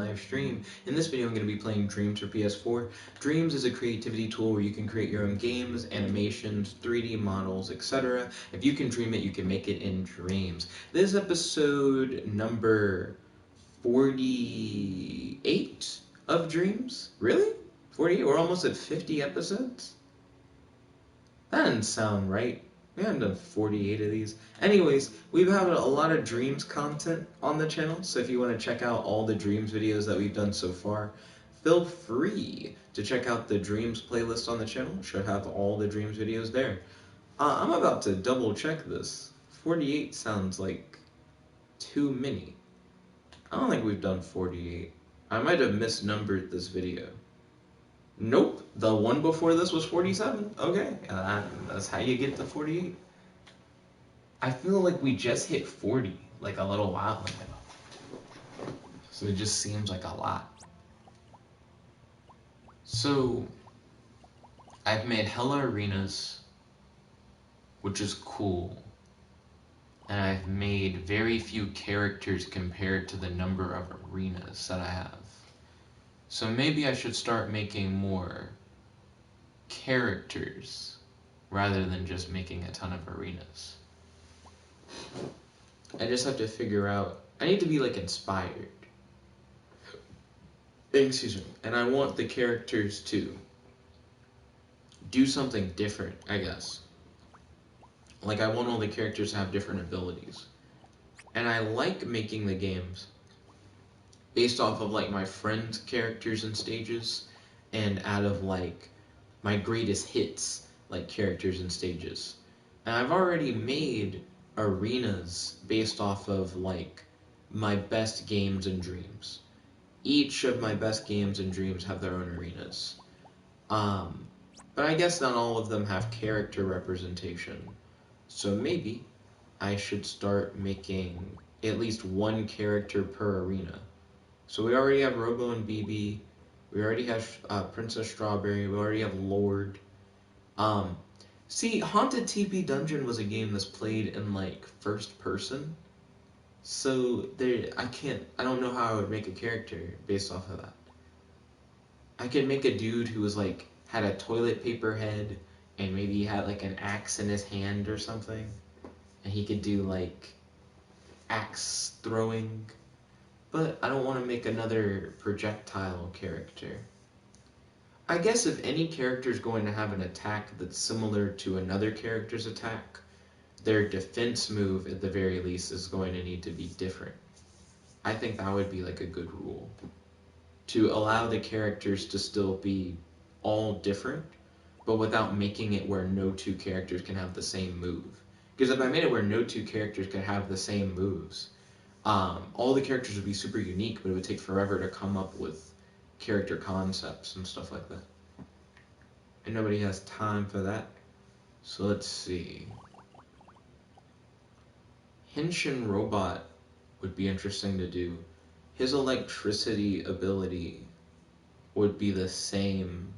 live stream. In this video I'm going to be playing Dreams for PS4. Dreams is a creativity tool where you can create your own games, animations, 3D models, etc. If you can dream it, you can make it in Dreams. This is episode number 48 of Dreams? Really? 48? We're almost at 50 episodes? That doesn't sound right. We haven't done 48 of these. Anyways, we've had a lot of Dreams content on the channel, so if you want to check out all the Dreams videos that we've done so far, feel free to check out the Dreams playlist on the channel. It should have all the Dreams videos there. I'm about to double check this. 48 sounds like too many. I don't think we've done 48. I might have misnumbered this video. Nope, the one before this was 47. Okay, that's how you get to 48. I feel like we just hit 40 like a little while ago. So it just seems like a lot. So, I've made hella arenas, which is cool. And I've made very few characters compared to the number of arenas that I have. So maybe I should start making more characters rather than just making a ton of arenas. I just have to figure out, I need to be like inspired. Excuse me. And I want the characters to do something different, I guess. Like I want all the characters to have different abilities. And I like making the games based off of like my friends' characters and stages, and out of like my greatest hits like characters and stages. And I've already made arenas based off of like my best games and dreams. Each of my best games and dreams have their own arenas. But I guess not all of them have character representation. So maybe I should start making at least one character per arena. So we already have Robo and BB, we already have Princess Strawberry, we already have Lord. See, Haunted TP Dungeon was a game that's played in like first person. So I don't know how I would make a character based off of that. I could make a dude who was like, had a toilet paper head, and maybe he had like an axe in his hand or something. And he could do like axe throwing. But I don't want to make another projectile character. I guess if any character is going to have an attack that's similar to another character's attack, their defense move at the very least is going to need to be different. I think that would be like a good rule. To allow the characters to still be all different, but without making it where no two characters can have the same move. Because if I made it where no two characters could have the same moves, all the characters would be super unique, but it would take forever to come up with character concepts and stuff like that. And nobody has time for that. So let's see. Henshin Robot would be interesting to do. His electricity ability would be the same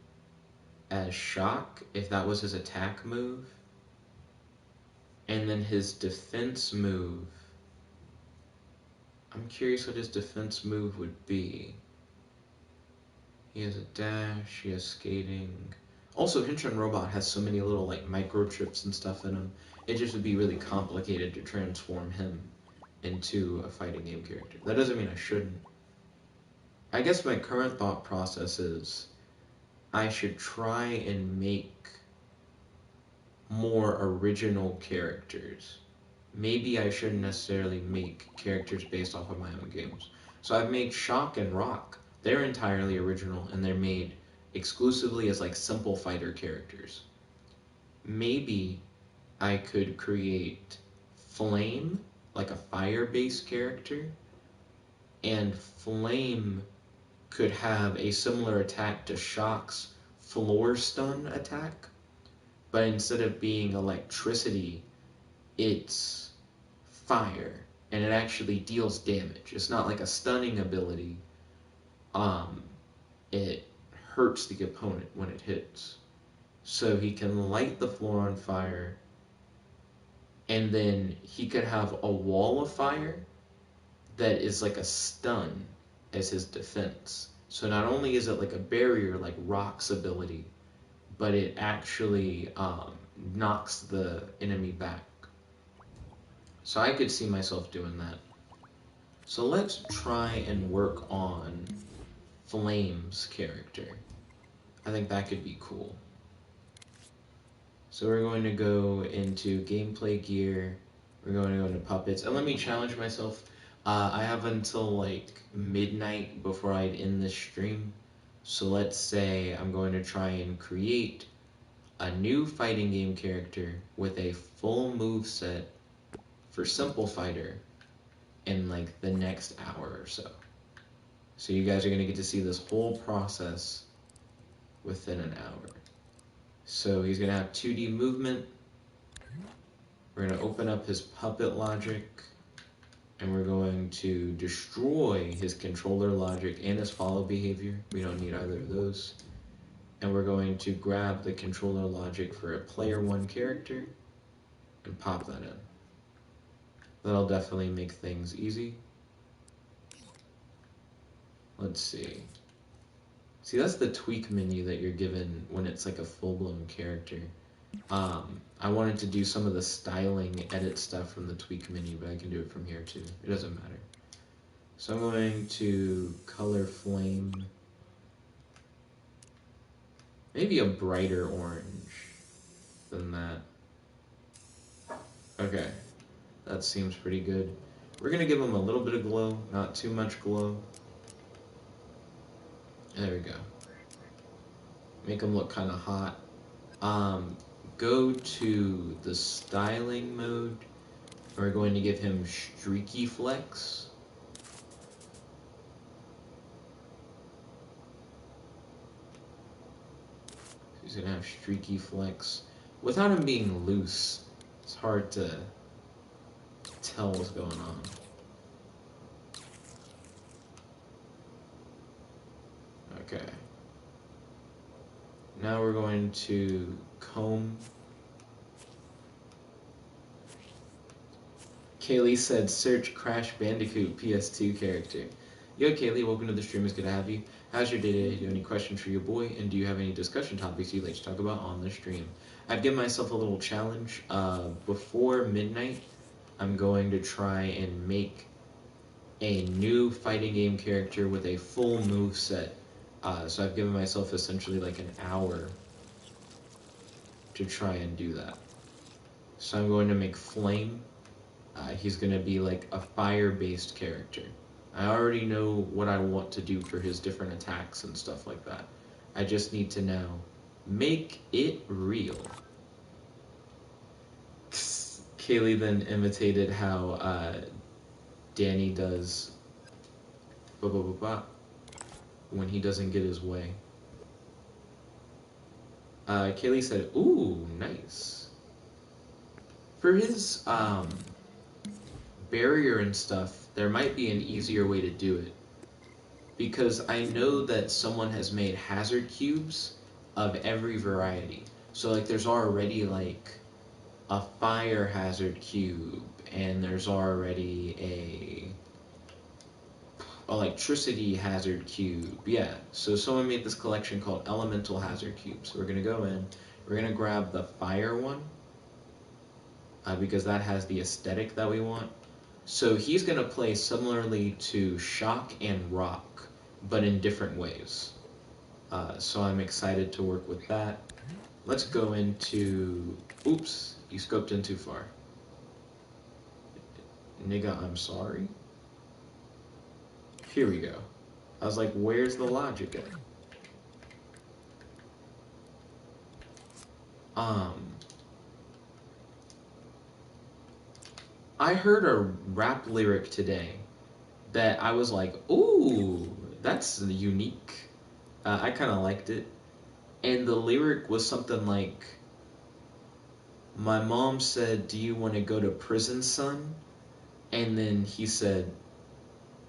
as Shock, if that was his attack move. And then his defense move, I'm curious what his defense move would be. He has a dash, he has skating. Also, Henshin Robot has so many little like microchips and stuff in him. It just would be really complicated to transform him into a fighting game character. That doesn't mean I shouldn't. I guess my current thought process is I should try and make more original characters. Maybe I shouldn't necessarily make characters based off of my own games. So I've made Shock and Rock. They're entirely original, and they're made exclusively as like simple fighter characters. Maybe I could create Flame, like a fire-based character, and Flame could have a similar attack to Shock's floor stun attack, but instead of being electricity, it's fire, and it actually deals damage. It's not like a stunning ability. It hurts the opponent when it hits. So he can light the floor on fire, and then he could have a wall of fire that is like a stun, as his defense. So not only is it like a barrier like Rock's ability, but it actually knocks the enemy back. So I could see myself doing that. So let's try and work on Flame's character. I think that could be cool. So we're going to go into gameplay gear. We're going to go into puppets. And let me challenge myself. I have until like midnight before I'd end this stream. So let's say I'm going to try and create a new fighting game character with a full move set for Simple Fighter in like the next hour or so. So you guys are going to get to see this whole process within an hour. So he's going to have 2D movement. We're going to open up his puppet logic, and we're going to destroy his controller logic and his follow behavior. We don't need either of those. And we're going to grab the controller logic for a player 1 character and pop that in. That'll definitely make things easy. Let's see. See, that's the tweak menu that you're given when it's like a full-blown character. I wanted to do some of the styling edit stuff from the tweak menu, but I can do it from here too. It doesn't matter. So I'm going to color Flame. Maybe a brighter orange than that. Okay, that seems pretty good. We're gonna give him a little bit of glow, not too much glow. There we go. Make him look kind of hot. Go to the styling mode. We're going to give him streaky flex. He's gonna have streaky flex. Without him being loose, it's hard to tell what's going on. Okay. Now we're going to comb. Kaylee said, search Crash Bandicoot PS2 character. Yo, Kaylee, welcome to the stream. It's good to have you. How's your day today? Do you have any questions for your boy? And do you have any discussion topics you'd like to talk about on the stream? I've given myself a little challenge. Before midnight, I'm going to try and make a new fighting game character with a full move set. So I've given myself essentially like an hour to try and do that. So I'm going to make Flame. He's going to be like a fire-based character. I already know what I want to do for his different attacks and stuff like that. I just need to now make it real. Kaylee then imitated how Danny does when he doesn't get his way. Kaylee said, ooh, nice. For his barrier and stuff, there might be an easier way to do it. Because I know that someone has made hazard cubes of every variety. So like there's already like a fire hazard cube, and there's already a electricity hazard cube. Yeah, so someone made this collection called elemental hazard cubes. So we're gonna go in, we're gonna grab the fire one, because that has the aesthetic that we want. So he's gonna play similarly to Shock and Rock, but in different ways. So I'm excited to work with that. Let's go into, oops, you scoped in too far. Nigga, I'm sorry. Here we go. I was like, where's the logic at? I heard a rap lyric today that I was like, ooh, that's unique. I kind of liked it. And the lyric was something like, my mom said, do you want to go to prison, son? And then he said,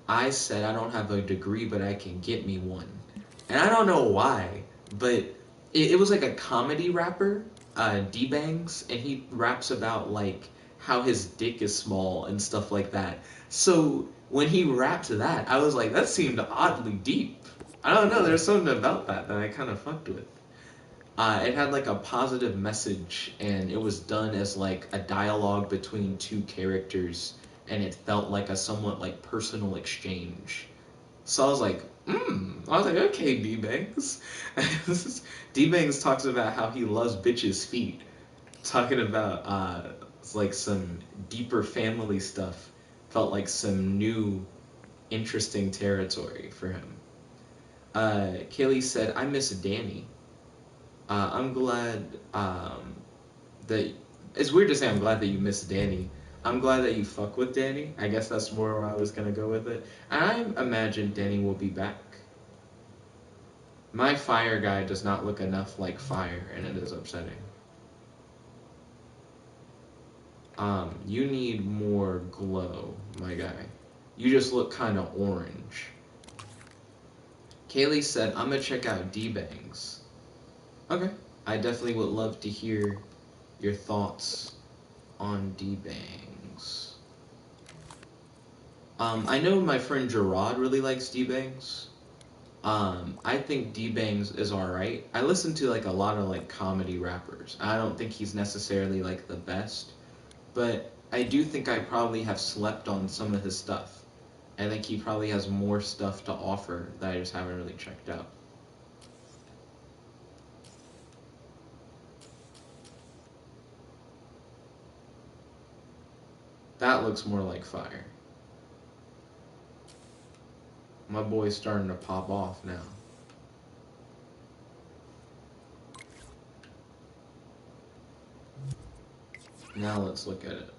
I said, I don't have a degree, but I can get me one. And I don't know why, but it was like a comedy rapper, D-Bangs, and he raps about like how his dick is small and stuff like that. So when he rapped that, I was like, that seemed oddly deep. I don't know, there's something about that I kind of fucked with. It had like a positive message, and it was done as like a dialogue between two characters, and it felt like a somewhat like personal exchange. So I was like, I was like, okay, D-Bangs. D-Bangs talks about how he loves bitches' feet, talking about like some deeper family stuff. Felt like some new, interesting territory for him. Kaylee said, I miss Danny. I'm glad that it's weird to say I'm glad that you miss Danny. I'm glad that you fuck with Danny. I guess that's more where I was gonna go with it. And I imagine Danny will be back. My fire guy does not look enough like fire, and it is upsetting. You need more glow, my guy. You just look kind of orange. Kaylee said, I'm gonna check out D-Bangs. Okay. I definitely would love to hear your thoughts on D-Bangs. I know my friend Gerard really likes D-Bangs. I think D-Bangs is alright. I listen to like a lot of like comedy rappers. I don't think he's necessarily like the best, but I do think I probably have slept on some of his stuff. I think he probably has more stuff to offer that I just haven't really checked out. That looks more like fire. My boy's starting to pop off now. Now let's look at it.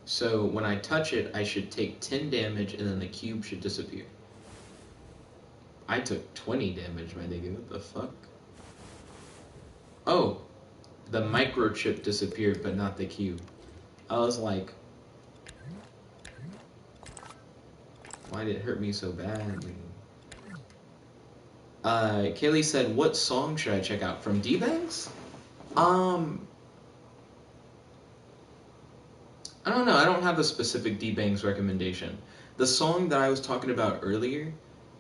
So when I touch it, I should take 10 damage and then the cube should disappear. I took 20 damage, my nigga. What the fuck? Oh, the microchip disappeared, but not the cube. I was like, why did it hurt me so badly? Kaylee said, what song should I check out? From D-Bangs? I don't know. I don't have a specific D-Bangs recommendation. The song that I was talking about earlier,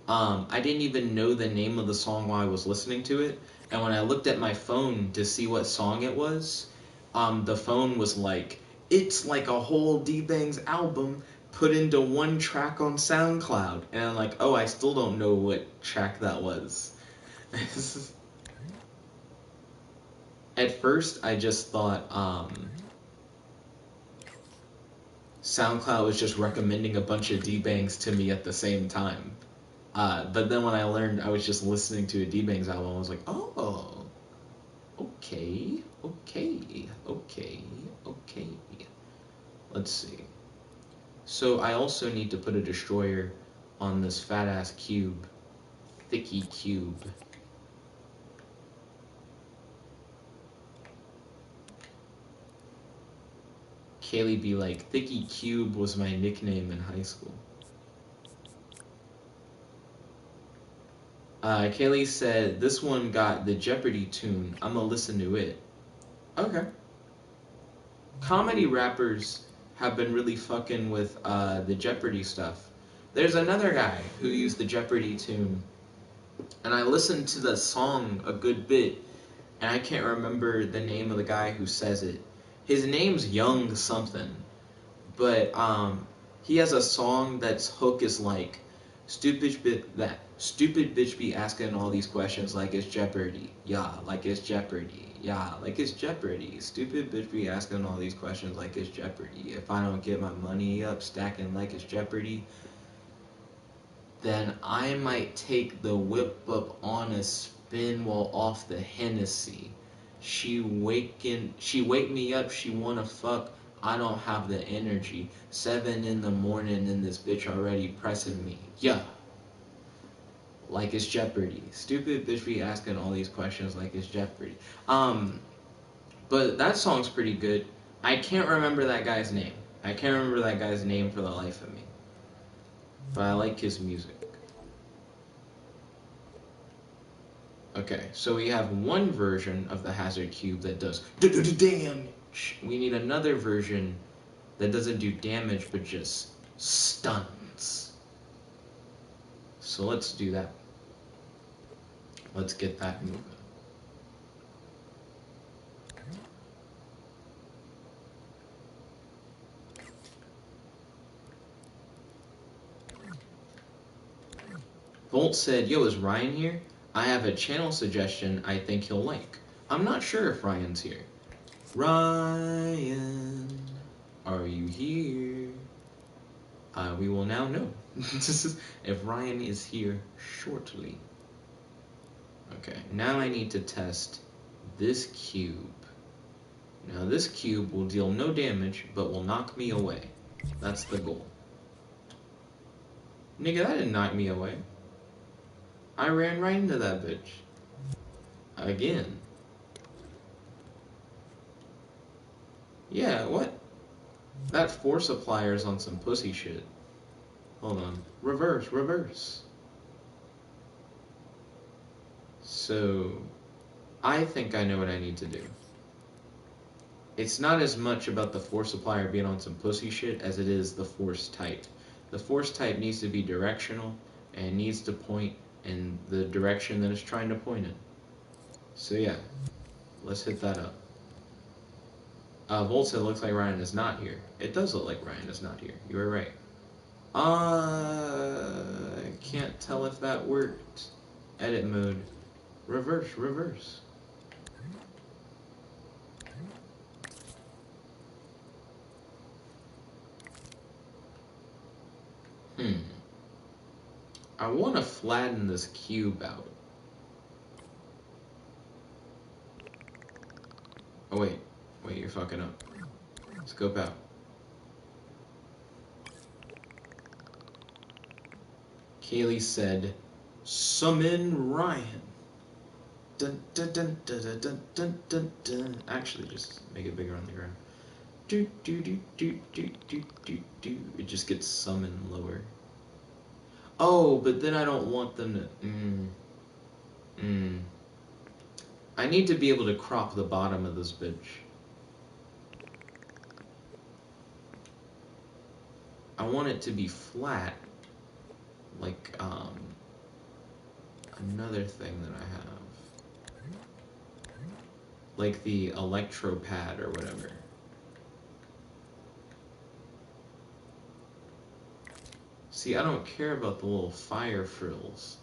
I didn't even know the name of the song while I was listening to it. And when I looked at my phone to see what song it was, the phone was like, it's like a whole D-Bangs album put into one track on SoundCloud. And I'm like, oh, I still don't know what track that was. At first, I just thought SoundCloud was just recommending a bunch of D-Bangs to me at the same time. But then when I learned I was just listening to a D-Bangs album, I was like, oh, okay. Let's see. So I also need to put a destroyer on this fat-ass cube. Thicky cube. Kaylee be like, Thicky Cube was my nickname in high school. Kaylee said, this one got the Jeopardy tune. I'ma listen to it. Okay. Comedy rappers have been really fucking with the Jeopardy stuff. There's another guy who used the Jeopardy tune, and I listened to the song a good bit, and I can't remember the name of the guy who says it. His name's Young something, but he has a song that's hook is like, stupid bitch be asking all these questions like it's Jeopardy, yeah, like it's Jeopardy, yeah, like it's Jeopardy. Stupid bitch be asking all these questions like it's Jeopardy. If I don't get my money up stacking like it's Jeopardy, then I might take the whip up on a spin while off the Hennessy. She wake me up, she wanna fuck, I don't have the energy. 7 in the morning and this bitch already pressing me. Yeah. Like it's Jeopardy. Stupid bitch be asking all these questions like it's Jeopardy. But that song's pretty good. I can't remember that guy's name. I can't remember that guy's name for the life of me. But I like his music. Okay, so we have one version of the hazard cube that does damage. We need another version that doesn't do damage but just stuns. So let's do that. Let's get that moving. Volt said, yo, is Ryan here? I have a channel suggestion I think he'll like. I'm not sure if Ryan's here. Ryan, are you here? We will now know if Ryan is here shortly. Okay, now I need to test this cube. Now this cube will deal no damage, but will knock me away. That's the goal. Nigga, that didn't knock me away. I ran right into that bitch. Again. Yeah, what? That force applier's on some pussy shit. Hold on. Reverse, reverse. So, I think I know what I need to do. It's not as much about the force applier being on some pussy shit as it is the force type. The force type needs to be directional and needs to point in the direction that it's trying to point in. So yeah, let's hit that up. Volt said, looks like Ryan is not here. It does look like Ryan is not here. You were right. I can't tell if that worked. Edit mode. Reverse, reverse. I want to flatten this cube out. Oh wait, you're fucking up. Scope out. Kaylee said, summon Ryan. Dun, dun, dun, dun, dun, dun, dun, dun. Actually, just make it bigger on the ground. Do, do, do, do, do, do, do, do. It just gets summoned lower. Oh, but then I don't want them to... I need to be able to crop the bottom of this bitch. I want it to be flat, like, another thing that I have. Like the electro pad or whatever. See, I don't care about the little fire frills.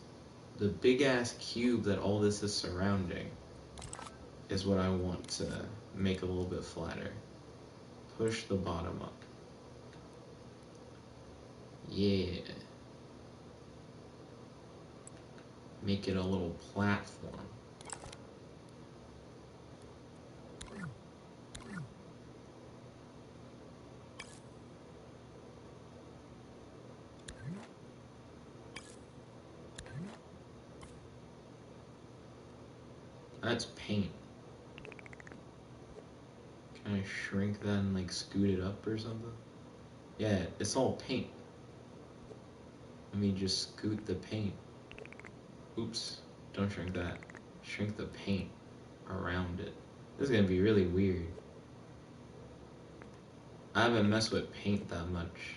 The big-ass cube that all this is surrounding is what I want to make a little bit flatter. Push the bottom up. Yeah. Make it a little platform. That's paint. Can I shrink that and like scoot it up or something? Yeah, it's all paint. Let me just scoot the paint. Oops, don't shrink that. Shrink the paint around it. This is gonna be really weird. I haven't messed with paint that much.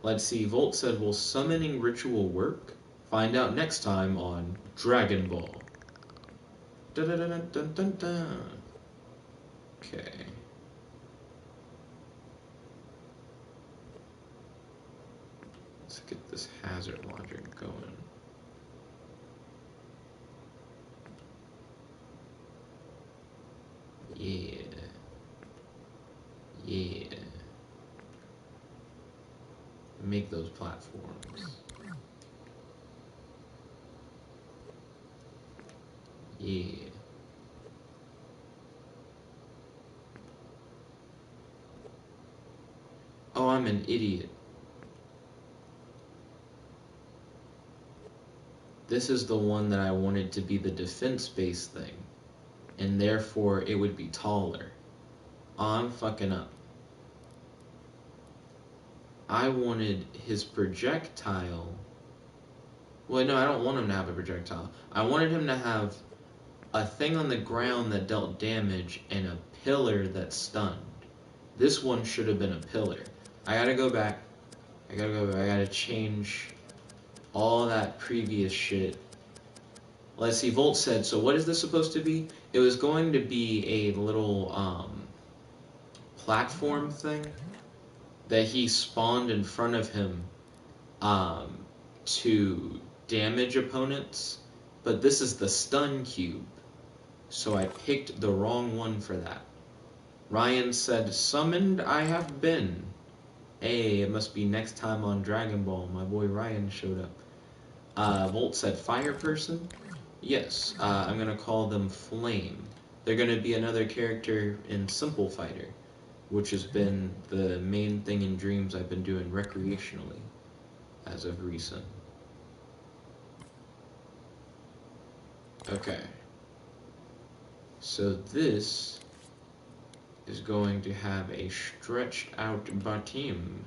Let's see, Volt said, will summoning ritual work? Find out next time on Dragon Ball. Dun, dun, dun, dun, dun, dun. Okay. Let's get this hazard logic going. Yeah. Yeah. Make those platforms. Yeah. Oh, I'm an idiot. this is the one that I wanted to be the defense-based thing, and therefore it would be taller. Oh, I'm fucking up. I wanted his projectile. Well, no, I don't want him to have a projectile. I wanted him to have a thing on the ground that dealt damage and a pillar that stunned. This one should have been a pillar. I gotta go back. I gotta change all that previous shit. Let's see, Volt said, so what is this supposed to be? It was going to be a little platform thing that he spawned in front of him to damage opponents, but this is the stun cube, so I picked the wrong one for that. Ryan said, summoned I have been. Hey, it must be next time on Dragon Ball. My boy Ryan showed up. Volt said, fire person? Yes, I'm gonna call them Flame. They're gonna be another character in Simple Fighter, which has been the main thing in Dreams I've been doing recreationally as of recent. Okay. So this is going to have a stretched out bottom.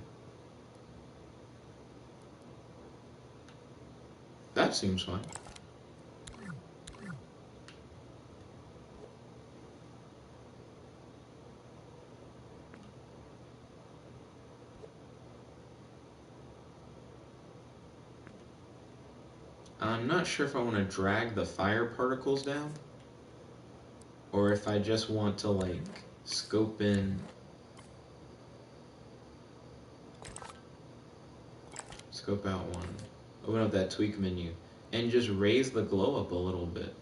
That seems fine. I'm not sure if I want to drag the fire particles down, or if I just want to, like, scope in. Scope out one. Open up that tweak menu, and just raise the glow up a little bit.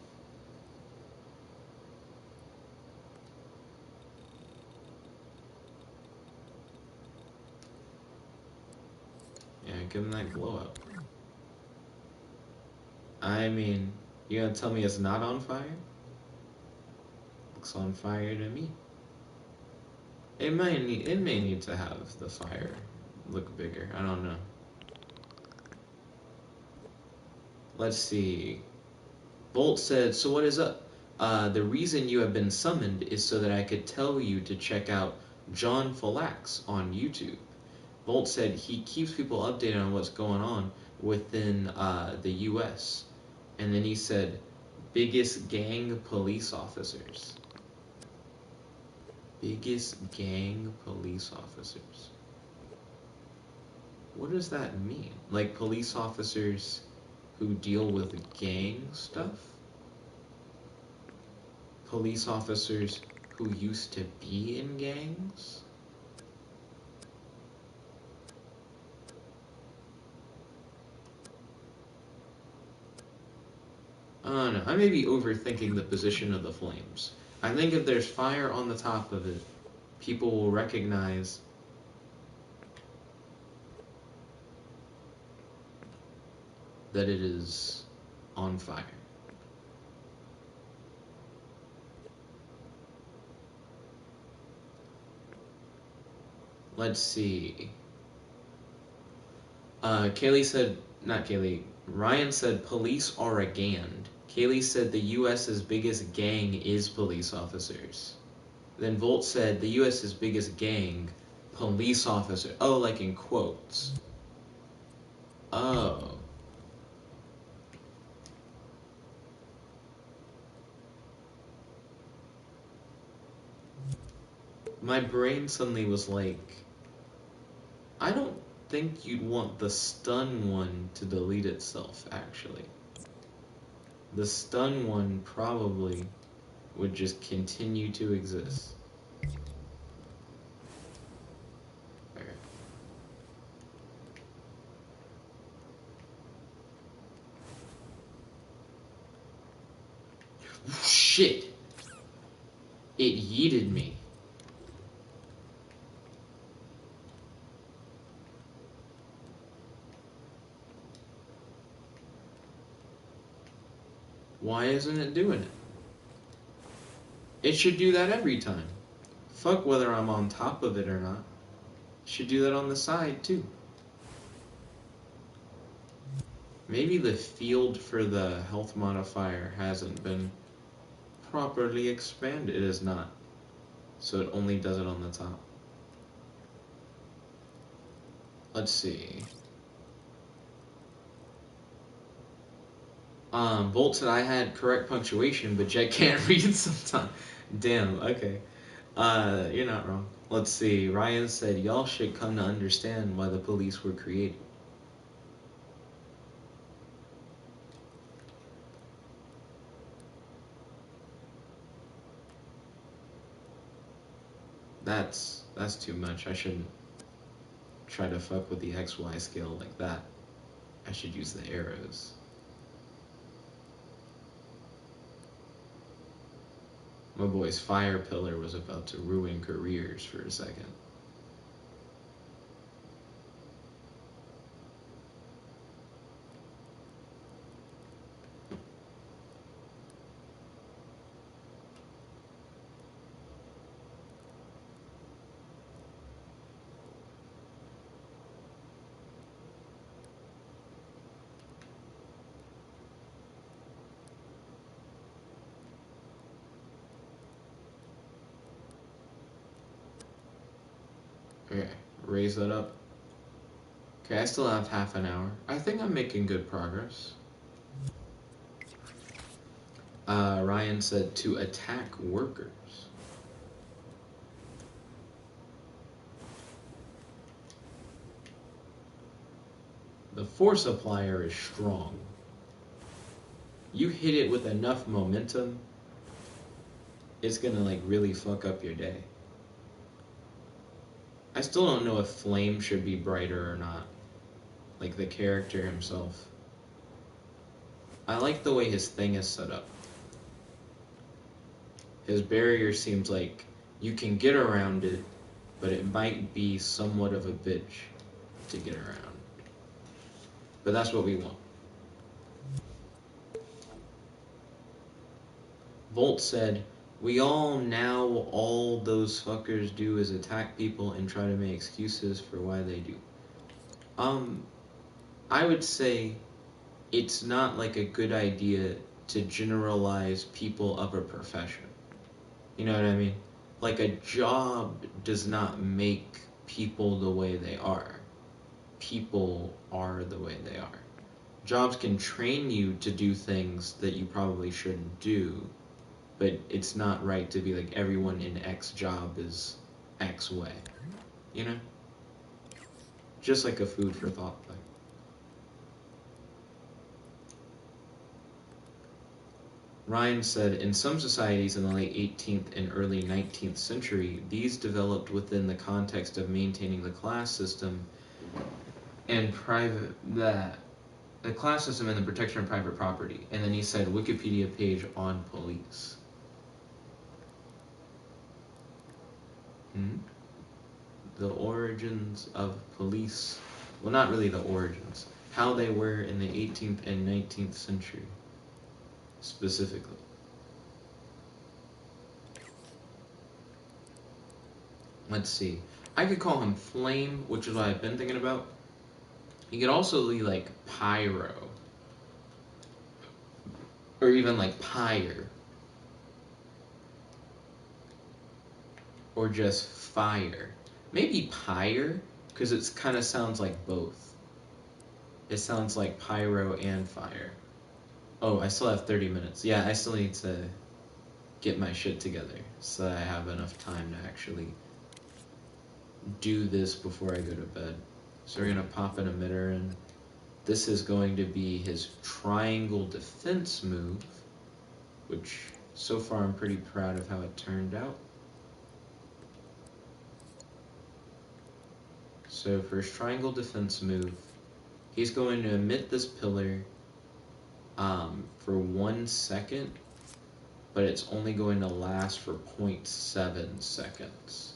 Yeah, give him that glow up. I mean, you gonna tell me it's not on fire? Looks on fire to me. It may need to have the fire look bigger. I don't know. Let's see. Bolt said, so what is up? The reason you have been summoned is so that I could tell you to check out John Falax on YouTube. Bolt said he keeps people updated on what's going on within the US. And then he said, biggest gang police officers. Biggest gang police officers. What does that mean? Like police officers who deal with gang stuff? Police officers who used to be in gangs? I don't know. I may be overthinking the position of the flames. I think if there's fire on the top of it, people will recognize that it is on fire. Let's see. Kaylee said, not Kaylee, Ryan said police are a gang. Kaylee said the US's biggest gang is police officers. Then Volt said the US's biggest gang, police officer. Oh, like in quotes. Oh. My brain suddenly was like, I don't think you'd want the stun one to delete itself, actually. The stun one probably would just continue to exist. Okay. Shit! It yeeted me. Why isn't it doing it? It should do that every time. Fuck whether I'm on top of it or not. It should do that on the side too. Maybe the field for the health modifier hasn't been properly expanded. It is not. So it only does it on the top. Let's see. Bolt said I had correct punctuation, but Jet can't read sometimes. Damn, okay. You're not wrong. Let's see. Ryan said, y'all should come to understand why the police were created. That's too much. I shouldn't try to fuck with the XY scale like that. I should use the arrows. My boy's fire pillar was about to ruin careers for a second. Okay, raise that up. Okay, I still have half an hour. I think I'm making good progress. Ryan said to attack workers. The force applier is strong. You hit it with enough momentum, it's gonna like really fuck up your day. I still don't know if Flame should be brighter or not. Like the character himself. I like the way his thing is set up. His barrier seems like you can get around it, but it might be somewhat of a bitch to get around. But that's what we want. Volt said, we all those fuckers do is attack people and try to make excuses for why they do. I would say it's not like a good idea to generalize people of a profession. You know what I mean? Like a job does not make people the way they are. People are the way they are. Jobs can train you to do things that you probably shouldn't do, but it's not right to be like everyone in X job is X way. You know? Just like a food for thought thing. Ryan said, in some societies in the late 18th and early 19th century, these developed within the context of maintaining the class system and the class system and the protection of private property. And then he said, Wikipedia page on police. The origins of police. Well, not really the origins. How they were in the 18th and 19th century. Specifically. Let's see. I could call him Flame, which is what I've been thinking about. He could also be like Pyro. Or even like Pyre. Or just Fire. Maybe Pyre, because it kind of sounds like both. It sounds like Pyro and Fire. Oh, I still have 30 minutes. Yeah, I still need to get my shit together so that I have enough time to actually do this before I go to bed. So we're going to pop an emitter in. This is going to be his triangle defense move, which so far I'm pretty proud of how it turned out. So for his triangle defense move, he's going to emit this pillar for 1 second, but it's only going to last for 0.7 seconds.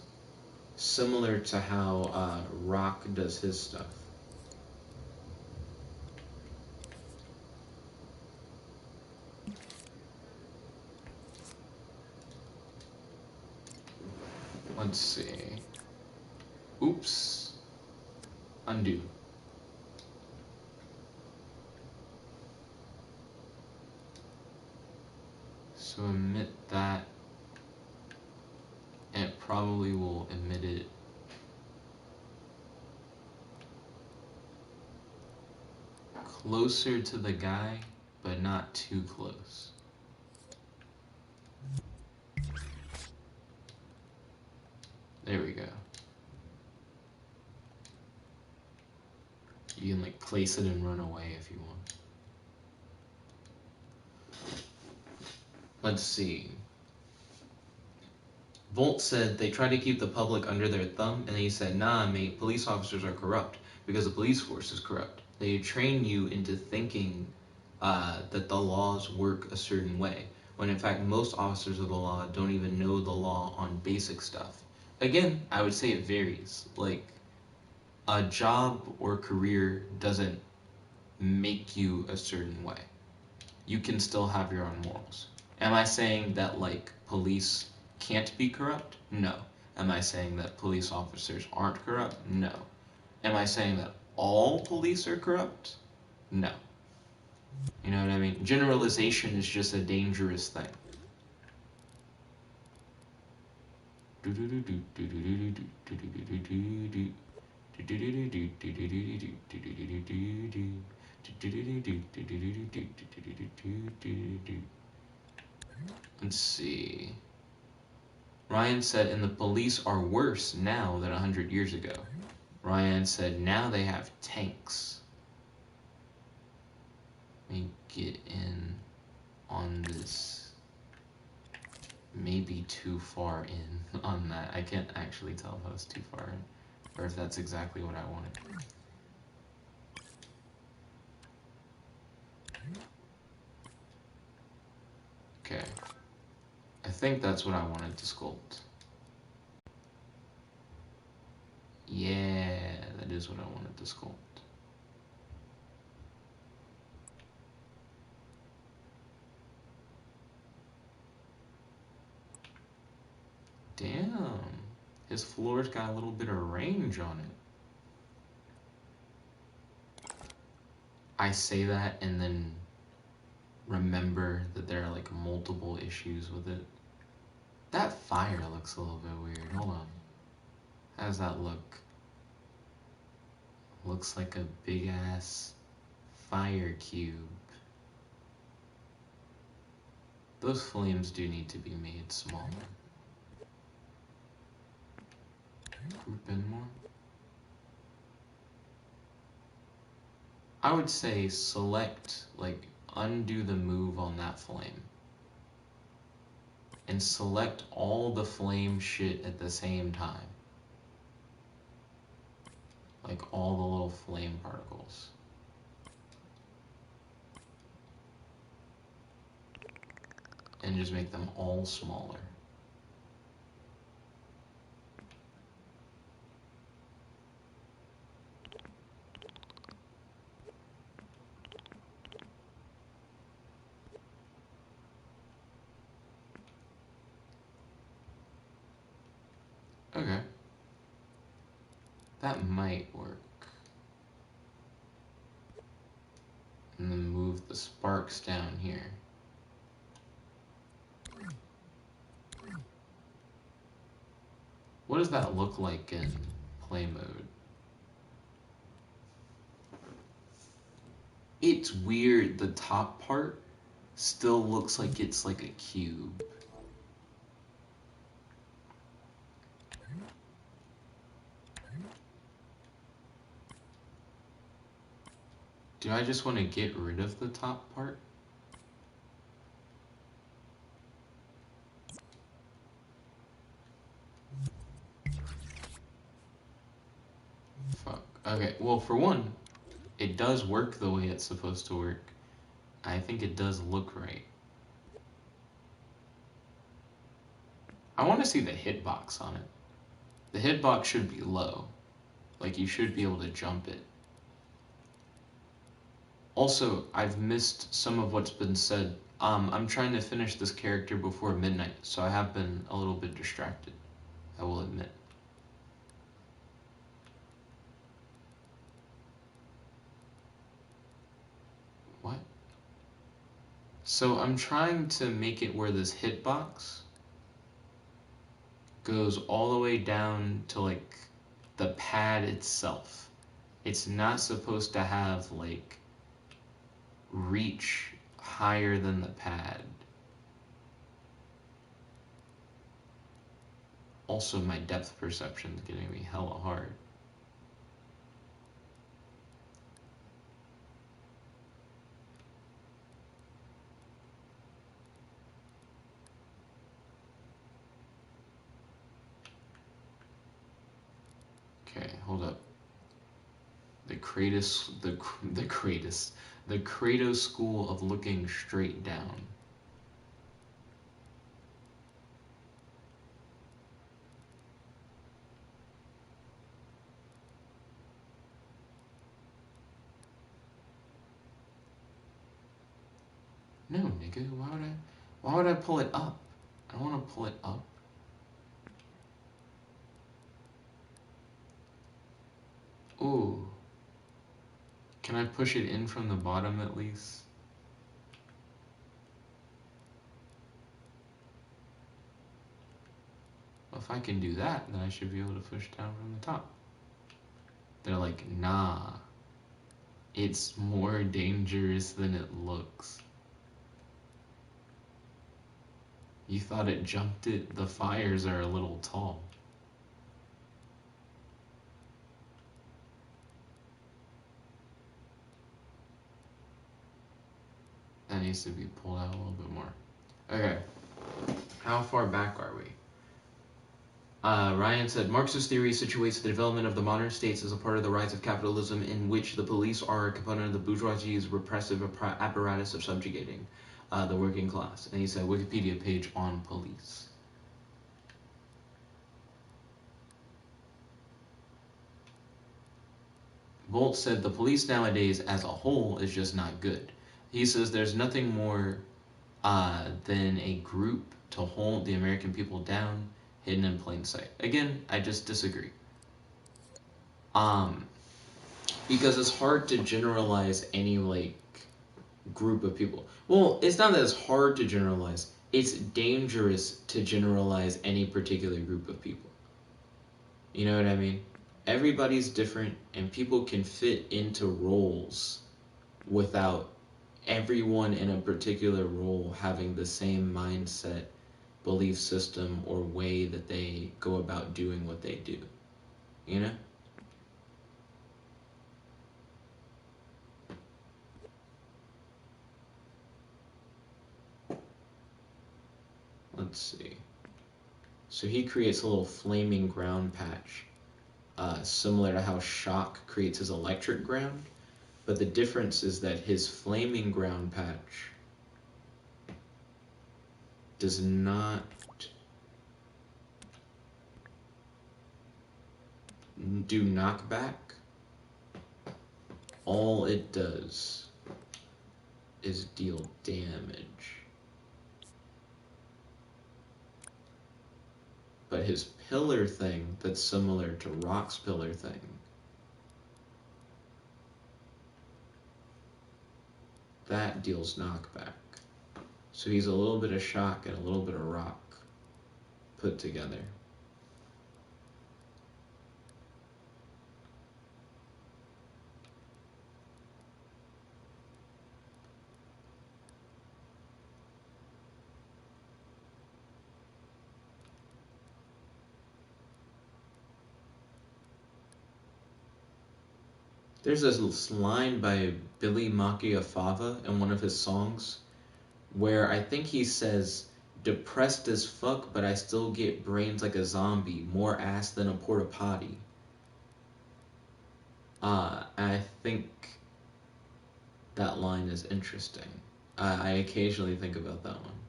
Similar to how Rock does his stuff. Let's see. Oops. Undo. So emit that, and it probably will emit it closer to the guy, but not too close. There we go. You can like place it and run away if you want. Let's see. Volt said they try to keep the public under their thumb, and he said, nah, mate, police officers are corrupt because the police force is corrupt. They train you into thinking that the laws work a certain way, when in fact most officers of the law don't even know the law on basic stuff. Again, I would say it varies. Like, a job or career doesn't make you a certain way. You can still have your own morals. Am I saying that, like, police can't be corrupt? No. Am I saying that police officers aren't corrupt? No. Am I saying that all police are corrupt? No. You know what I mean? Generalization is just a dangerous thing. Let's see. Ryan said, and the police are worse now than 100 years ago. Ryan said, now they have tanks. Let me get in on this. Maybe too far in on that. I can't actually tell if I was too far in, or if that's exactly what I wanted. Okay. I think that's what I wanted to sculpt. Yeah, that is what I wanted to sculpt. Damn, his floor's got a little bit of range on it. I say that and then remember that there are like multiple issues with it. That fire looks a little bit weird. Hold on. How does that look? Looks like a big ass fire cube. Those flames do need to be made smaller. Group in more. I would say select, like, undo the move on that flame. And select all the flame shit at the same time. Like all the little flame particles. And just make them all smaller. Okay. That might work. And then move the sparks down here. What does that look like in play mode? It's weird, the top part still looks like it's like a cube. Do I just want to get rid of the top part? Fuck. Okay, well, for one, it does work the way it's supposed to work. I think it does look right. I want to see the hitbox on it. The hitbox should be low. Like, you should be able to jump it. Also, I've missed some of what's been said. I'm trying to finish this character before midnight, so I have been a little bit distracted, I will admit. What? So I'm trying to make it where this hitbox goes all the way down to like the pad itself. It's not supposed to have like reach higher than the pad. Also, my depth perception is getting me hella hard. Okay, hold up. The Kratos school of looking straight down. No, nigga, why would I pull it up? I don't want to pull it up. Ooh. Can I push it in from the bottom at least? Well, if I can do that, then I should be able to push down from the top. They're like, nah. It's more dangerous than it looks. You thought it jumped it? The fires are a little tall. That needs to be pulled out a little bit more. Okay. How far back are we? Ryan said, Marxist theory situates the development of the modern states as a part of the rise of capitalism in which the police are a component of the bourgeoisie's repressive apparatus of subjugating the working class. And he said, Wikipedia page on police. Bolt said, the police nowadays as a whole is just not good. He says there's nothing more than a group to hold the American people down, hidden in plain sight. Again, I just disagree. Because it's hard to generalize any like group of people. Well, it's not that it's hard to generalize. It's dangerous to generalize any particular group of people. You know what I mean? Everybody's different, and people can fit into roles without everyone in a particular role having the same mindset, belief system, or way that they go about doing what they do. You know? Let's see. So he creates a little flaming ground patch, similar to how Shock creates his electric ground. But the difference is that his flaming ground patch does not do knockback. All it does is deal damage. But his pillar thing, that's similar to Rock's pillar thing, that deals knockback. So he's a little bit of Shock and a little bit of Rock put together. There's this line by Billy Macchiafava in one of his songs where I think he says, depressed as fuck, but I still get brains like a zombie, more ass than a porta potty. I think that line is interesting. I occasionally think about that one.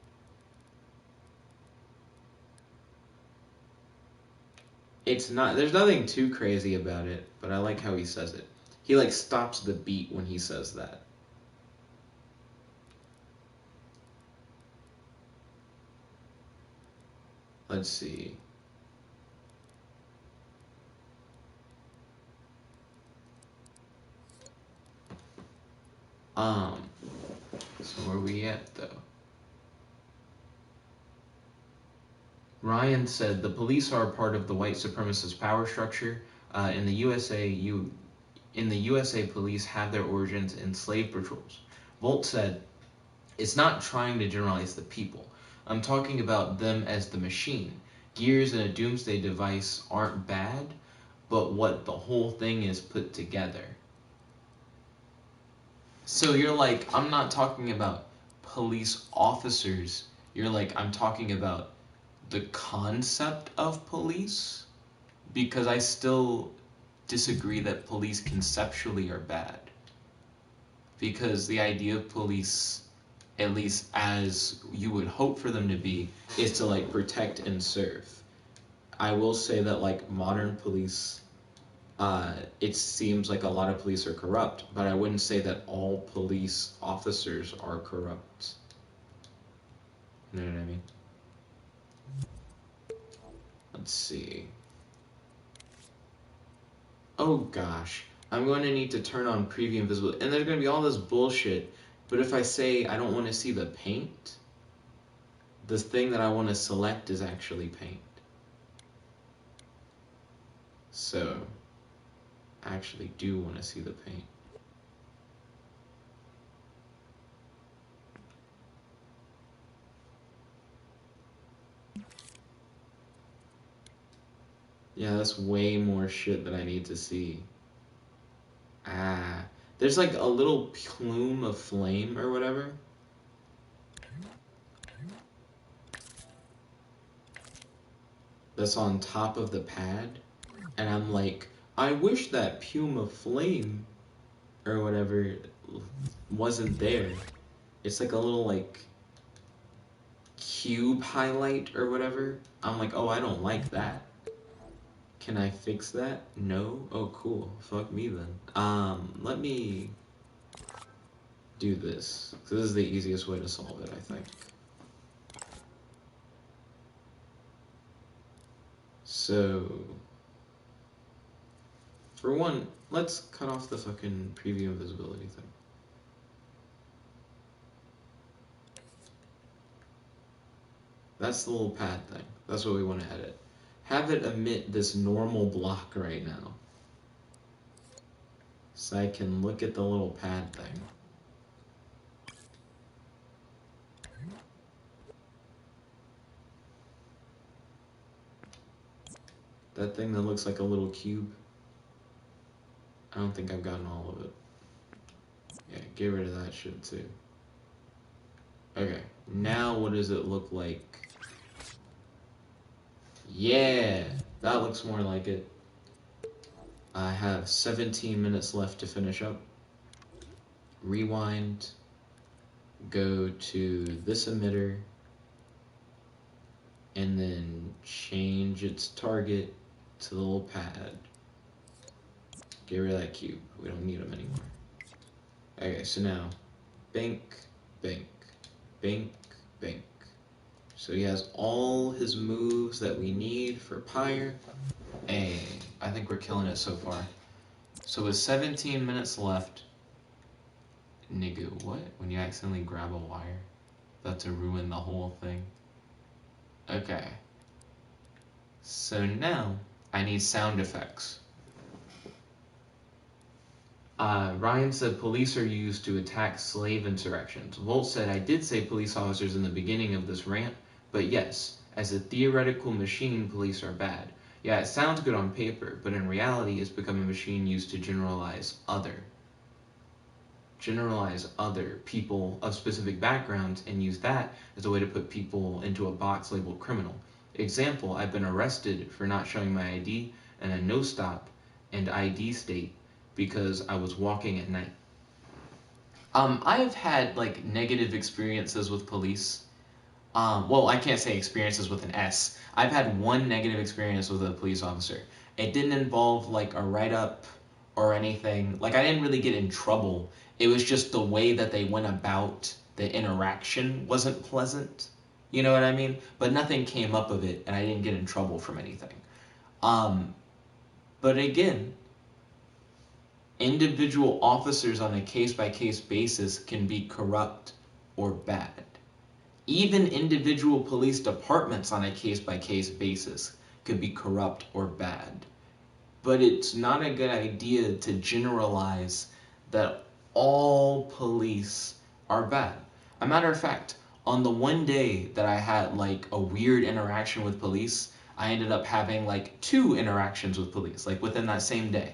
It's not, there's nothing too crazy about it, but I like how he says it. He like stops the beat when he says that. Let's see. So Where we at, though? Ryan said the police are a part of the white supremacist power structure. In the USA, police have their origins in slave patrols. Volt said, it's not trying to generalize the people. I'm talking about them as the machine. Gears in a doomsday device aren't bad, but what the whole thing is put together. So you're like, I'm not talking about police officers. You're like, I'm talking about the concept of police? Because I still disagree that police conceptually are bad. Because the idea of police, at least as you would hope for them to be, is to like protect and serve. I will say that like modern police, it seems like a lot of police are corrupt, but I wouldn't say that all police officers are corrupt. You know what I mean? Let's see. Oh gosh, I'm going to need to turn on preview invisibility, and there's going to be all this bullshit, but if I say I don't want to see the paint, the thing that I want to select is actually paint. So, I actually do want to see the paint. Yeah, that's way more shit that I need to see. There's like a little plume of flame or whatever. That's on top of the pad. And I'm like, I wish that plume of flame or whatever wasn't there. It's like a little like cube highlight or whatever. I'm like, oh, I don't like that. Can I fix that? No? Oh, cool. Fuck me then. Let me do this. This is the easiest way to solve it, I think. So, for one, let's cut off the fucking preview invisibility thing. That's the little pad thing. That's what we want to edit. Have it emit this normal block right now. So I can look at the little pad thing. That thing that looks like a little cube. I don't think I've gotten all of it. Yeah, get rid of that shit too. Okay, now what does it look like? Yeah, that looks more like it. I have 17 minutes left to finish up. Rewind. Go to this emitter. And then change its target to the little pad. Get rid of that cube. We don't need them anymore. Okay, so now, bank, bank, bank, bank. So he has all his moves that we need for Pyre. Hey, I think we're killing it so far. So with 17 minutes left, nigga, what? When you accidentally grab a wire? That's to ruin the whole thing. Okay. So now, I need sound effects. Ryan said police are used to attack slave insurrections. Volt said, I did say police officers in the beginning of this rant, but yes, as a theoretical machine, police are bad. Yeah, it sounds good on paper, but in reality, it's become a machine used to generalize other people of specific backgrounds and use that as a way to put people into a box labeled criminal. Example, I've been arrested for not showing my ID and a no stop and ID state because I was walking at night. I've had like negative experiences with police. Well, I can't say experiences with an S. I've had one negative experience with a police officer. It didn't involve like a write-up or anything. Like I didn't really get in trouble. It was just the way that they went about the interaction wasn't pleasant. You know what I mean? But nothing came up of it and I didn't get in trouble from anything. But again, individual officers on a case-by-case basis can be corrupt or bad. Even individual police departments on a case-by-case basis could be corrupt or bad. But it's not a good idea to generalize that all police are bad. A matter of fact, on the one day that I had like a weird interaction with police, I ended up having like 2 interactions with police, like within that same day.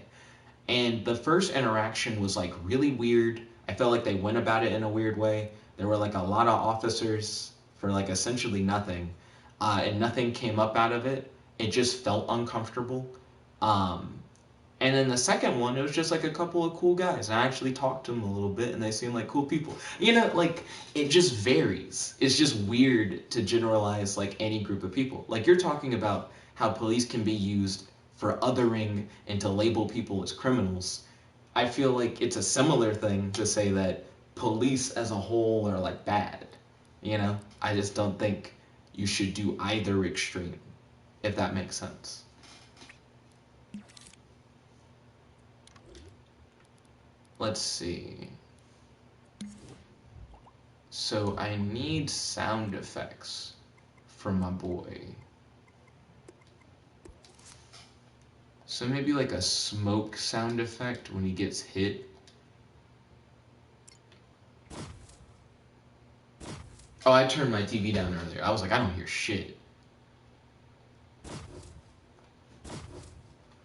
And the first interaction was like really weird. I felt like they went about it in a weird way. There were like a lot of officers for like essentially nothing, and nothing came up out of it. It just felt uncomfortable. Um, and then the second one, it was just like a couple of cool guys. And I actually talked to them a little bit, and they seemed like cool people. You know, like, it just varies. It's just weird to generalize, like, any group of people. Like, you're talking about how police can be used for othering and to label people as criminals. I feel like it's a similar thing to say that police as a whole are, like, bad. You know? I just don't think you should do either extreme, if that makes sense. Let's see. So I need sound effects for my boy. So maybe like a smoke sound effect when he gets hit. Oh, I turned my TV down earlier. I was like, I don't hear shit.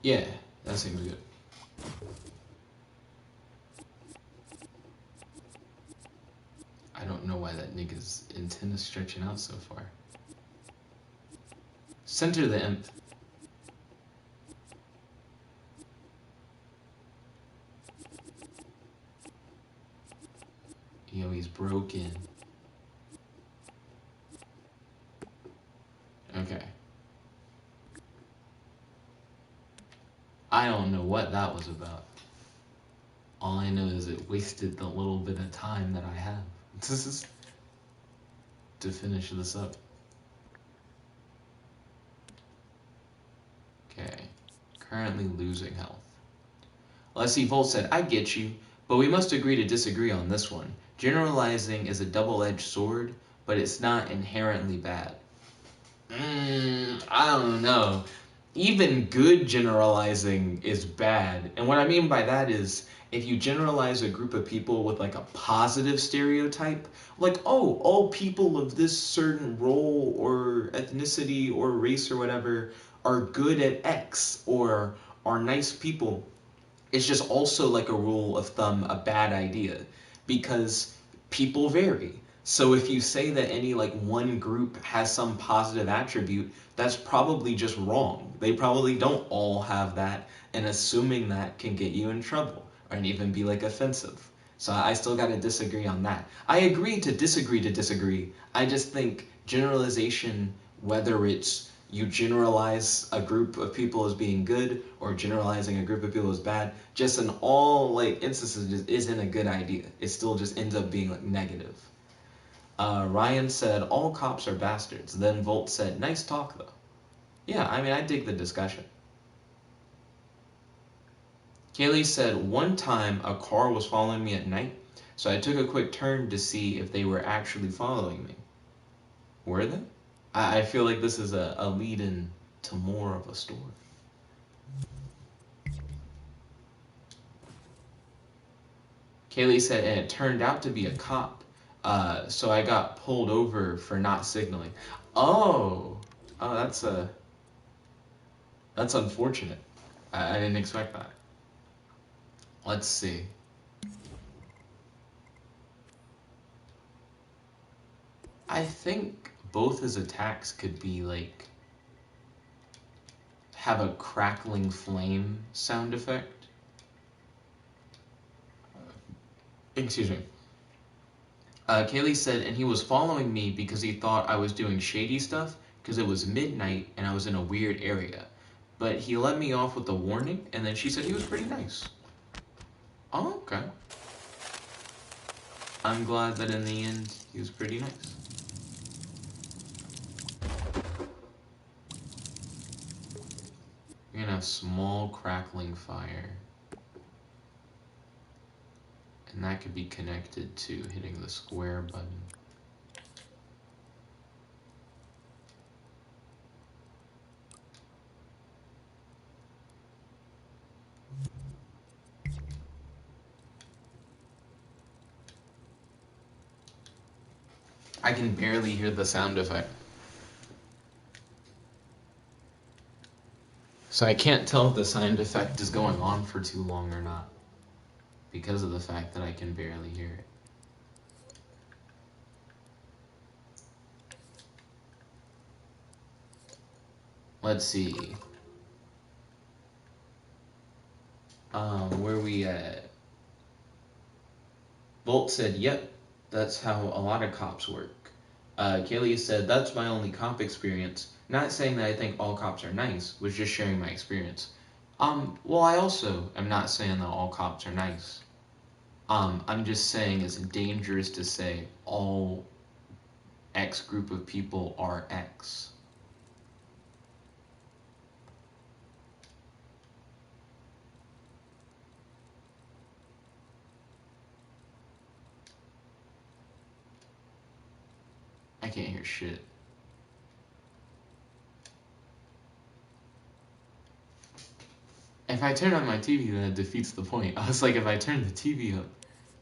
Yeah, that seems good. I don't know why that nigga's antenna's stretching out so far. Center the imp. Yo, he's broken. Okay. I don't know what that was about. All I know is it wasted the little bit of time that I have to finish this up. Okay. Currently losing health. Let's see, Volt said, I get you, but we must agree to disagree on this one. Generalizing is a double-edged sword, but it's not inherently bad. I don't know. Even good generalizing is bad. And what I mean by that is, if you generalize a group of people with like a positive stereotype, like, oh, all people of this certain role or ethnicity or race or whatever are good at X or are nice people, it's just also like a rule of thumb, a bad idea, because people vary. So if you say that any like one group has some positive attribute, that's probably just wrong. They probably don't all have that, and assuming that can get you in trouble or even be like offensive. So I still got to disagree on that. I agree to disagree. I just think generalization, whether it's you generalize a group of people as being good or generalizing a group of people as bad, just in all like instances just isn't a good idea. It still just ends up being like negative. Ryan said, all cops are bastards. Then Volt said, nice talk though. Yeah, I mean, I dig the discussion. Kaylee said, one time a car was following me at night, so I took a quick turn to see if they were actually following me. Were they? I feel like this is a lead-in to more of a story. Kaylee said, and it turned out to be a cop, so I got pulled over for not signaling. Oh, that's unfortunate. I didn't expect that. Let's see. I think both his attacks could be like have a crackling flame sound effect. Excuse me. Kaylee said, and he was following me because he thought I was doing shady stuff because it was midnight and I was in a weird area. But he let me off with a warning, and then she said he was pretty nice. Oh, okay. I'm glad that in the end he was pretty nice. We're gonna have small crackling fire. And that could be connected to hitting the square button. I can barely hear the sound effect. So I can't tell if the sound effect is going on for too long or not, because of the fact that I can barely hear it. Let's see. Where we at? Bolt said, yep, that's how a lot of cops work. Kaylee said, that's my only cop experience. Not saying that I think all cops are nice, was just sharing my experience. Well, I also am not saying that all cops are nice. I'm just saying it's dangerous to say all X group of people are X. I can't hear shit. If I turn on my TV, then it defeats the point. I was like, if I turn the TV up,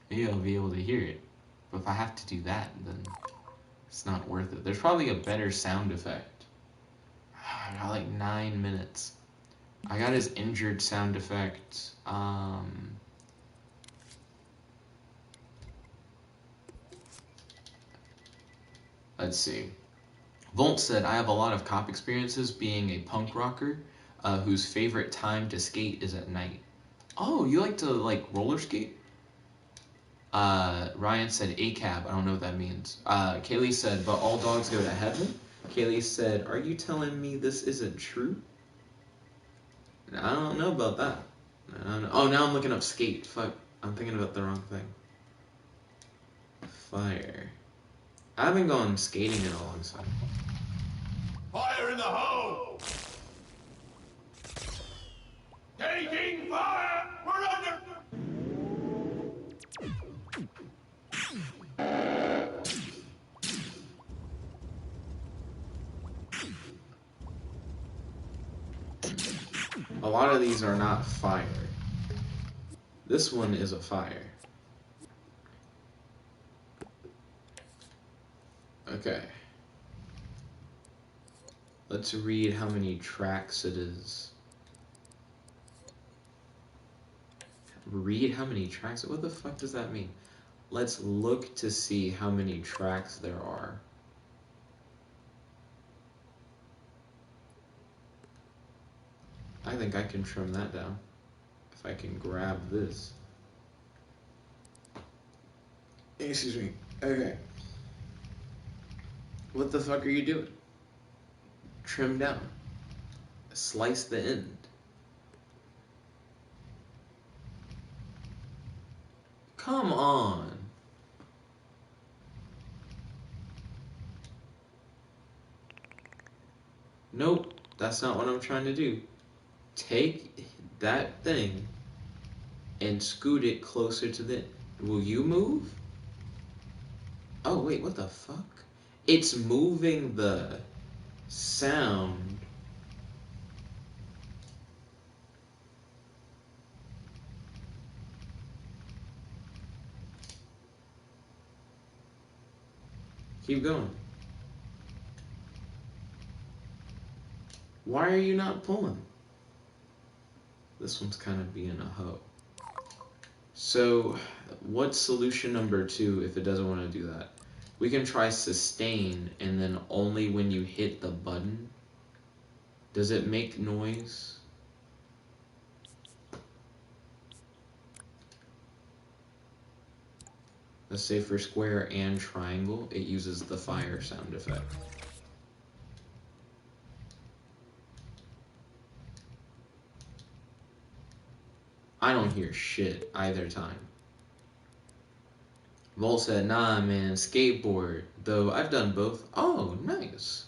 maybe I'll be able to hear it. But if I have to do that, then it's not worth it. There's probably a better sound effect. I got like 9 minutes. I got his injured sound effect. Let's see. Volt said, I have a lot of cop experiences being a punk rocker whose favorite time to skate is at night. Oh, you like to like roller skate? Ryan said ACAB. I don't know what that means. Kaylee said, but all dogs go to heaven? Kaylee said, are you telling me this isn't true? I don't know about that. I don't know. Oh, now I'm looking up skate. Fuck. I'm thinking about the wrong thing. Fire. I haven't gone skating in a long time. Fire in the hole! Taking fire! We're under! A lot of these are not fire. This one is a fire. Okay. Let's read how many tracks it is. Read how many tracks? What the fuck does that mean? Let's look to see how many tracks there are. I think I can trim that down. If I can grab this. Excuse me. Okay. What the fuck are you doing? Trim down. Slice the end. Come on. Nope, that's not what I'm trying to do. Take that thing and scoot it closer to the... Will you move? Oh, wait, what the fuck? It's moving the sound. Keep going. Why are you not pulling? This one's kind of being a hoe. So, what's solution number 2 if it doesn't want to do that? We can try sustain, and then only when you hit the button. Does it make noise? Let's say for square and triangle, it uses the fire sound effect. I don't hear shit either time. Vol said, nah man, skateboard. Though I've done both. Oh, nice.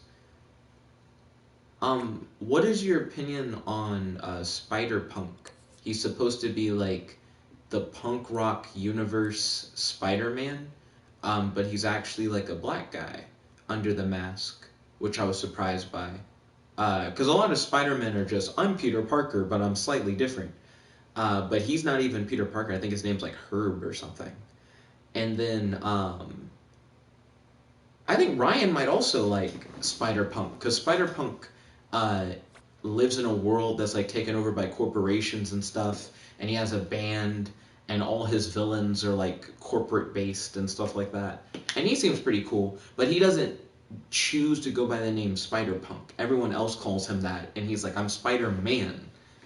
What is your opinion on Spider-Punk? He's supposed to be like the punk rock universe Spider-Man, but he's actually like a black guy under the mask, which I was surprised by. Because a lot of Spider-Men are just, I'm Peter Parker, but I'm slightly different. But he's not even Peter Parker. I think his name's like Herb or something. And then I think Ryan might also like Spider-Punk, because Spider-Punk lives in a world that's like taken over by corporations and stuff, and he has a band, and all his villains are like corporate based and stuff like that. And he seems pretty cool, but he doesn't choose to go by the name Spider-Punk. Everyone else calls him that, and he's like, I'm Spider-Man.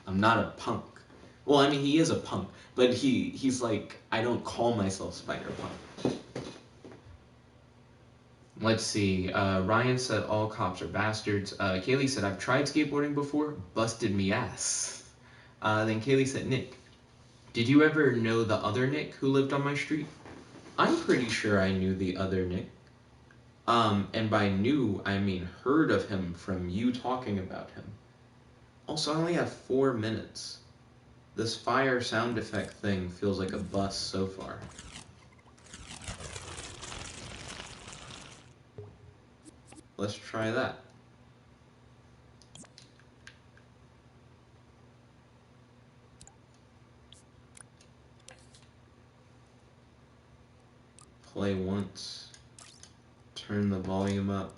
I'm not a punk. Well, I mean, he is a punk, but he's like, I don't call myself Spider-Punk. Let's see. Ryan said all cops are bastards. Kaylee said, I've tried skateboarding before, busted me ass. Then Kaylee said, Nick, did you ever know the other Nick who lived on my street? I'm pretty sure I knew the other Nick. And by knew, I mean heard of him from you talking about him. Also, I only have 4 minutes. This fire sound effect thing feels like a bust so far. Let's try that. Play once. Turn the volume up.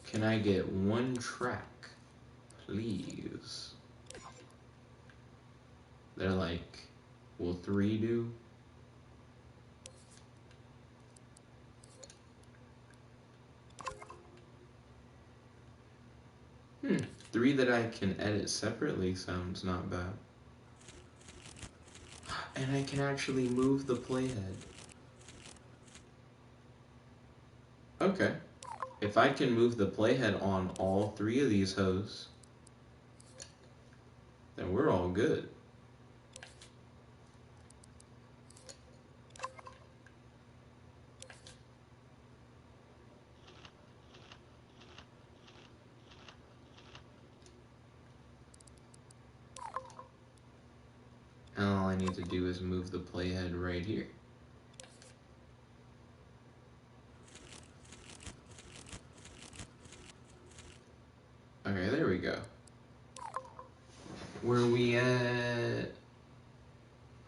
Can I get 1 track, please? They're like, will 3 do? Hmm, 3 that I can edit separately sounds not bad. And I can actually move the playhead. Okay. If I can move the playhead on all 3 of these hoes, then we're all good. And all I need to do is move the playhead right here. Okay, there we go. Where we at?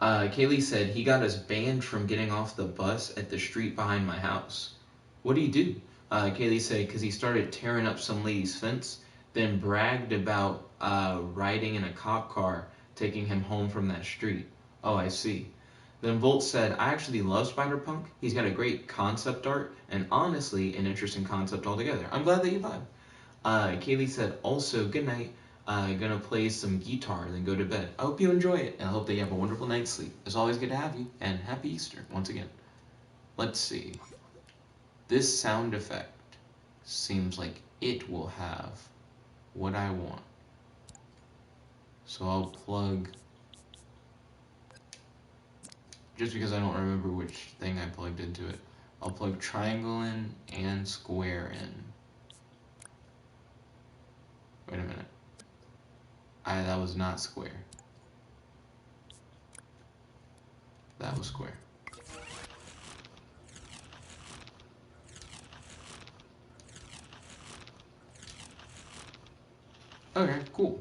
Kaylee said he got us banned from getting off the bus at the street behind my house. What do you do? Kaylee said because he started tearing up some lady's fence, then bragged about riding in a cop car, taking him home from that street. Oh, I see. Then Volt said, I actually love Spider-Punk. He's got a great concept art, and honestly, an interesting concept altogether. I'm glad that you vibe. Kaylee said, also, good night. Gonna play some guitar, then go to bed. I hope you enjoy it, and I hope that you have a wonderful night's sleep. It's always good to have you, and happy Easter, once again. Let's see. This sound effect seems like it will have what I want. So I'll plug, just because I don't remember which thing I plugged into it, I'll plug triangle in and square in. Wait a minute. That was not square. That was square. Okay, cool.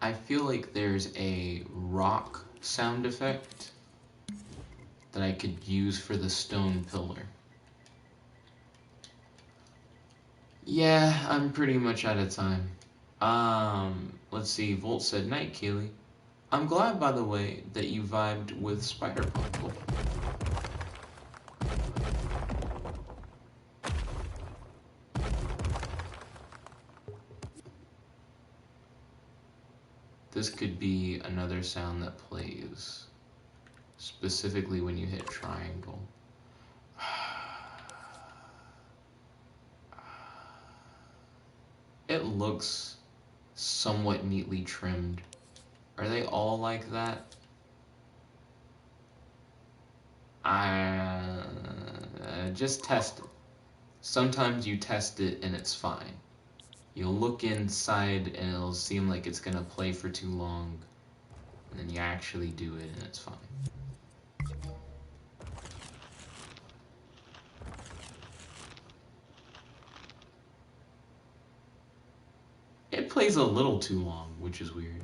I feel like there's a rock sound effect that I could use for the stone pillar. Yeah, I'm pretty much out of time. Let's see, Volt said, night, Keely. I'm glad, by the way, that you vibed with Spider-Punk. This could be another sound that plays, specifically when you hit triangle. It looks somewhat neatly trimmed. Are they all like that? Just test it. Sometimes you test it and it's fine. You'll look inside and it'll seem like it's gonna play for too long, and then you actually do it and it's fine. It plays a little too long, which is weird.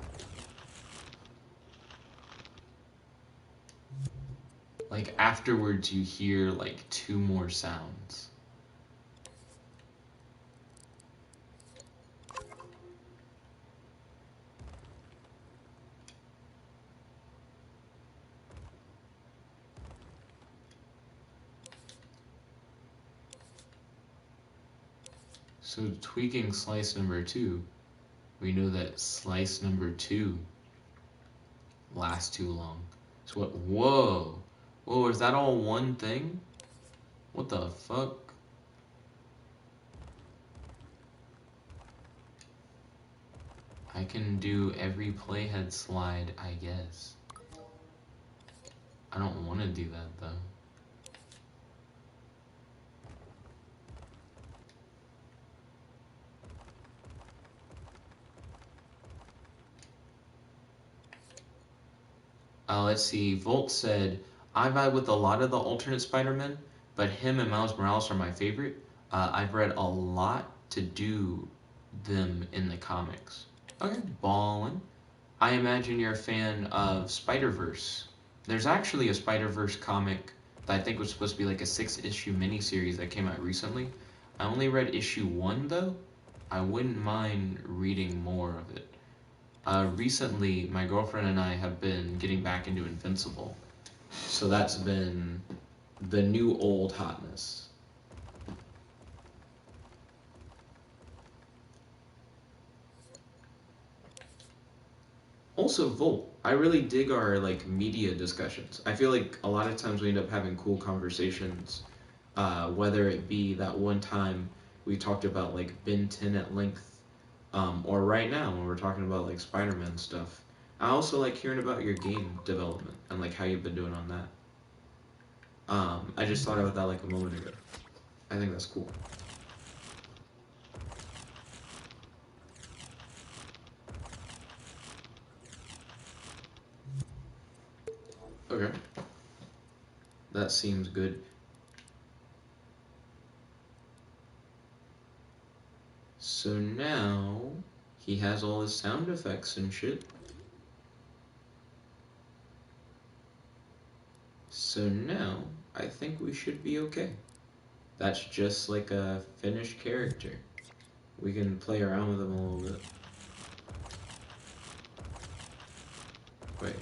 Like afterwards you hear like 2 more sounds. So tweaking slice number 2, we know that slice number 2 lasts too long. So what? Whoa! Whoa, is that all one thing? What the fuck? I can do every playhead slide, I guess. I don't want to do that though. Let's see. Volt said, I vibe with a lot of the alternate Spider-Man, but him and Miles Morales are my favorite. I've read a lot to do them in the comics. Okay, ballin'. I imagine you're a fan of Spider-Verse. There's actually a Spider-Verse comic that I think was supposed to be like a 6-issue miniseries that came out recently. I only read issue 1 though. I wouldn't mind reading more of it. Recently, my girlfriend and I have been getting back into Invincible. So that's been the new old hotness. Also, Volt, I really dig our like media discussions. I feel like a lot of times we end up having cool conversations, whether it be that one time we talked about like Ben 10 at length, or right now when we're talking about like Spider-Man stuff. I also like hearing about your game development and like how you've been doing on that. I just thought about that like a moment ago. I think that's cool. Okay. That seems good. So now he has all his sound effects and shit. So now I think we should be okay. That's just like a finished character. We can play around with him a little bit. Wait.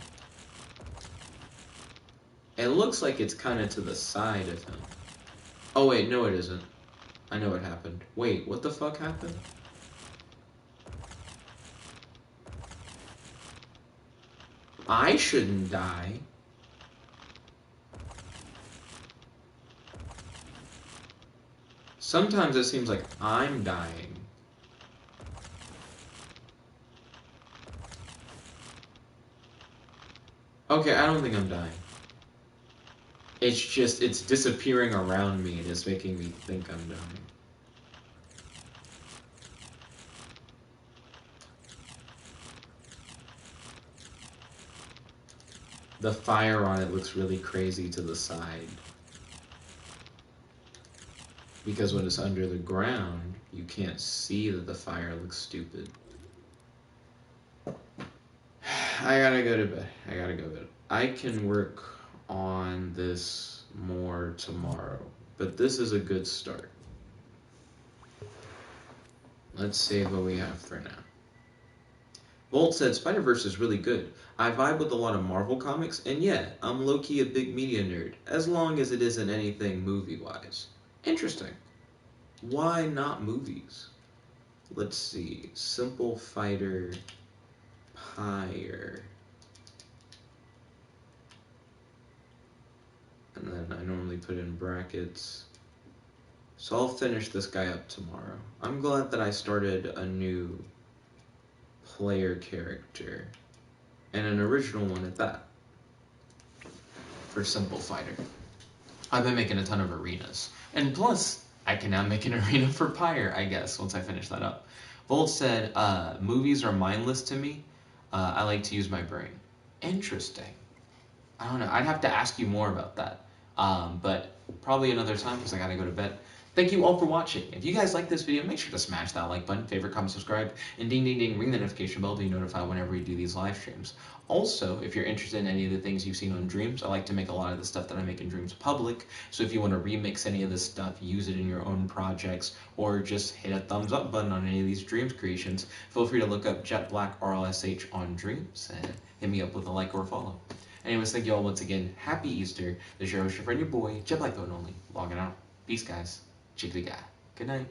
It looks like it's kind of to the side of him. Oh wait, no it isn't. I know what happened. Wait, what the fuck happened? I shouldn't die. Sometimes it seems like I'm dying. Okay, I don't think I'm dying. It's just, it's disappearing around me and it's making me think I'm dying. The fire on it looks really crazy to the side. Because when it's under the ground, you can't see that the fire looks stupid. I gotta go to bed. I gotta go to bed. I can work on this more tomorrow, but this is a good start. Let's save what we have for now. Volt said Spider-Verse is really good. I vibe with a lot of Marvel comics, and yeah, I'm low-key a big media nerd, as long as it isn't anything movie-wise. Interesting. Why not movies? Let's see. Simple Fighter, Pyre. And then I normally put in brackets. So I'll finish this guy up tomorrow. I'm glad that I started a new player character. And an original one at that. For Simple Fighter. I've been making a ton of arenas. And plus, I can now make an arena for Pyre, I guess, once I finish that up. Volt said, movies are mindless to me. I like to use my brain. Interesting. I don't know. I'd have to ask you more about that. But probably another time because I gotta go to bed. Thank you all for watching. If you guys like this video, make sure to smash that like button, favorite, comment, subscribe, and ding ding ding, ring the notification bell to be notified whenever we do these live streams. Also, if you're interested in any of the things you've seen on Dreams, I like to make a lot of the stuff that I make in Dreams public. So if you want to remix any of this stuff, use it in your own projects, or just hit a thumbs up button on any of these Dreams creations, feel free to look up Jet Black RLSH on Dreams and hit me up with a like or a follow. Anyways, thank you all once again. Happy Easter. This is your host, your friend, your boy, Jet Black the one only, logging out. Peace, guys. Chickadee guy. Good night.